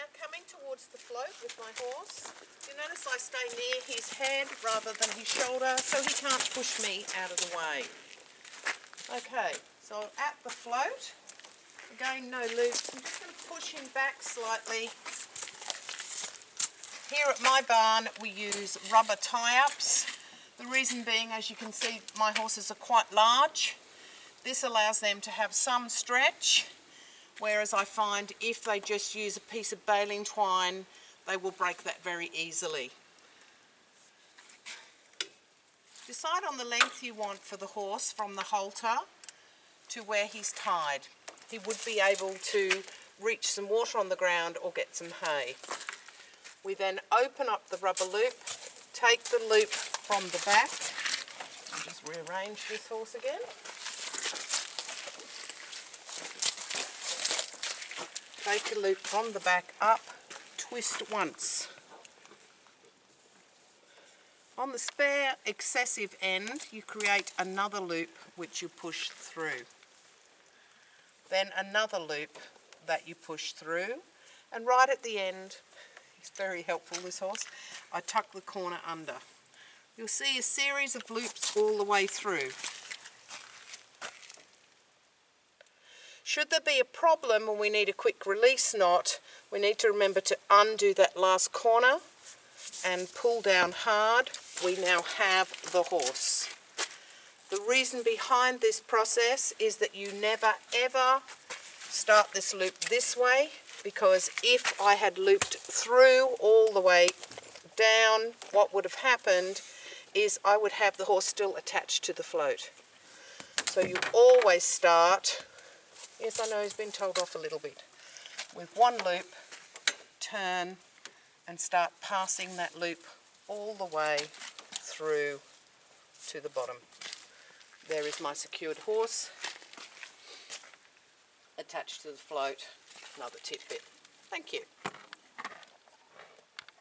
now coming towards the float with my horse. You notice I stay near his head rather than his shoulder so he can't push me out of the way. Okay, so at the float, again no loops, I'm just going to push him back slightly. Here at my barn we use rubber tie-ups. The reason being, as you can see, my horses are quite large. This allows them to have some stretch, whereas I find if they just use a piece of baling twine, they will break that very easily. Decide on the length you want for the horse from the halter to where he's tied. He would be able to reach some water on the ground or get some hay. We then open up the rubber loop, take the loop from the back, I'll just rearrange this horse again. Take a loop from the back up, twist once. On the spare excessive end, you create another loop which you push through. Then another loop that you push through, and right at the end, he's very helpful, this horse, I tuck the corner under. You'll see a series of loops all the way through. Should there be a problem and we need a quick release knot, we need to remember to undo that last corner and pull down hard. We now have the horse. The reason behind this process is that you never ever start this loop this way, because if I had looped through all the way down, what would have happened is I would have the horse still attached to the float. So you always start, yes I know he's been told off a little bit, with one loop, turn and start passing that loop all the way through to the bottom. There is my secured horse attached to the float. Another tidbit. Thank you.